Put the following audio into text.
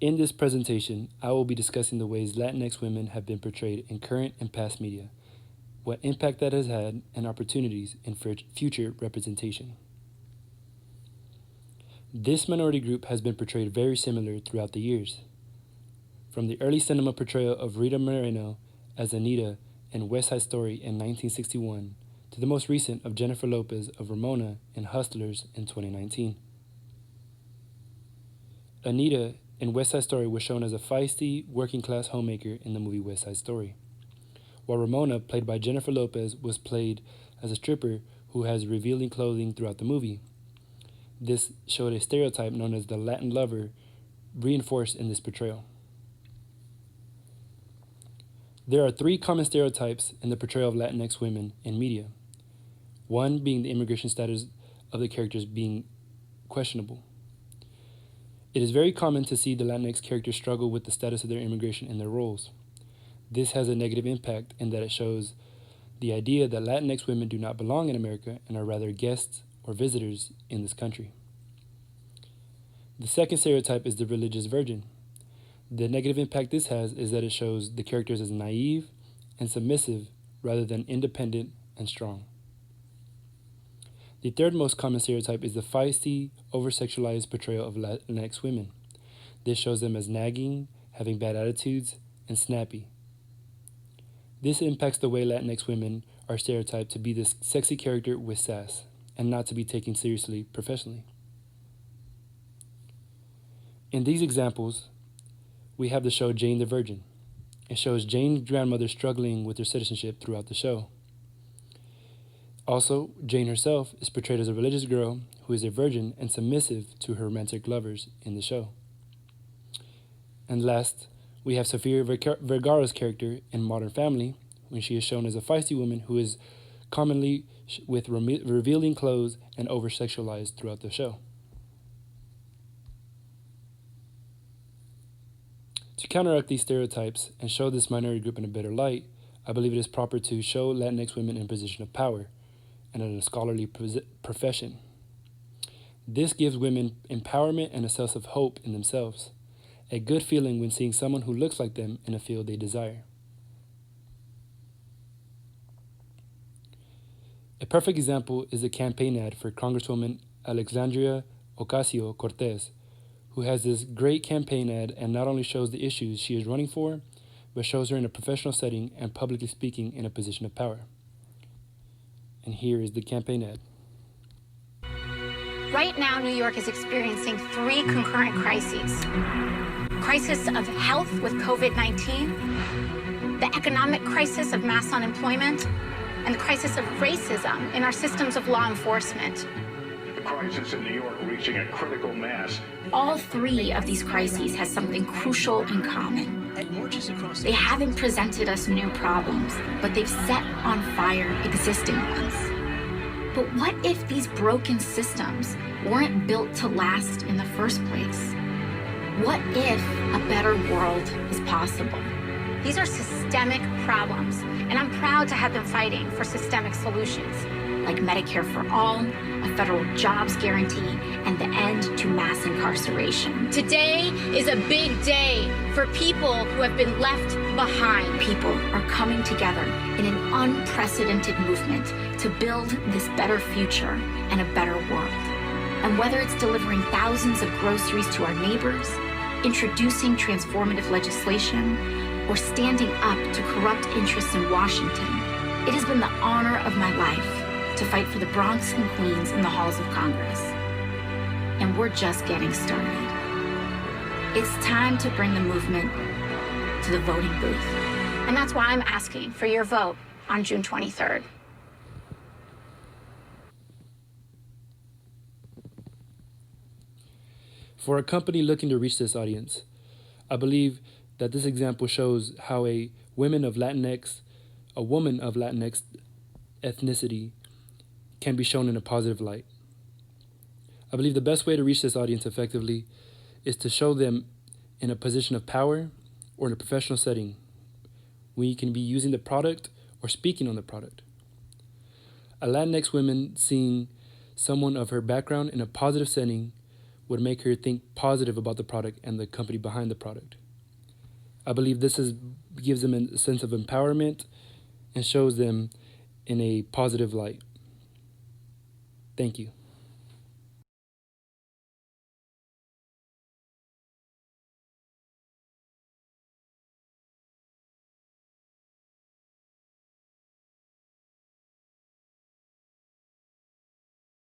In this presentation, I will be discussing the ways Latinx women have been portrayed in current and past media, what impact that has had, and opportunities in future representation. This minority group has been portrayed very similar throughout the years. From the early cinema portrayal of Rita Moreno as Anita in West Side Story in 1961, to the most recent of Jennifer Lopez of Ramona in Hustlers in 2019. Anita in West Side Story was shown as a feisty, working-class homemaker in the movie West Side Story, while Ramona, played by Jennifer Lopez, was played as a stripper who has revealing clothing throughout the movie. This showed a stereotype known as the Latin lover, reinforced in this portrayal. There are three common stereotypes in the portrayal of Latinx women in media. One being the immigration status of the characters being questionable. It is very common to see the Latinx characters struggle with the status of their immigration in their roles. This has a negative impact in that it shows the idea that Latinx women do not belong in America and are rather guests or visitors in this country. The second stereotype is the religious virgin. The negative impact this has is that it shows the characters as naive and submissive rather than independent and strong. The third most common stereotype is the feisty, over-sexualized portrayal of Latinx women. This shows them as nagging, having bad attitudes, and snappy. This impacts the way Latinx women are stereotyped to be this sexy character with sass, and not to be taken seriously professionally. In these examples, we have the show Jane the Virgin. It shows Jane's grandmother struggling with her citizenship throughout the show. Also, Jane herself is portrayed as a religious girl who is a virgin and submissive to her romantic lovers in the show. And last, we have Sofia Vergara's character in Modern Family, when she is shown as a feisty woman who is commonly with revealing clothes and over-sexualized throughout the show. To counteract these stereotypes and show this minority group in a better light, I believe it is proper to show Latinx women in a position of power and in a scholarly profession. This gives women empowerment and a sense of hope in themselves, a good feeling when seeing someone who looks like them in a field they desire. A perfect example is the campaign ad for Congresswoman Alexandria Ocasio-Cortez, who has this great campaign ad and not only shows the issues she is running for, but shows her in a professional setting and publicly speaking in a position of power. And here is the campaign ad. Right now, New York is experiencing three concurrent crises. Crisis of health with COVID-19, the economic crisis of mass unemployment, and the crisis of racism in our systems of law enforcement. The crisis in New York reaching a critical mass. All three of these crises has something crucial in common. They haven't presented us new problems, but they've set on fire existing ones. But what if these broken systems weren't built to last in the first place? What if a better world is possible? These are systemic problems, and I'm proud to have been fighting for systemic solutions, like Medicare for all, a federal jobs guarantee, and the end to mass incarceration. Today is a big day for people who have been left behind. People are coming together in an unprecedented movement to build this better future and a better world. And whether it's delivering thousands of groceries to our neighbors, introducing transformative legislation, or standing up to corrupt interests in Washington, it has been the honor of my life to fight for the Bronx and Queens in the halls of Congress. And we're just getting started. It's time to bring the movement to the voting booth. And that's why I'm asking for your vote on June 23rd. For a company looking to reach this audience, I believe that this example shows how a woman of Latinx ethnicity can be shown in a positive light. I believe the best way to reach this audience effectively is to show them in a position of power or in a professional setting when you can be using the product or speaking on the product. A Latinx woman seeing someone of her background in a positive setting would make her think positive about the product and the company behind the product. I believe gives them a sense of empowerment and shows them in a positive light. Thank you.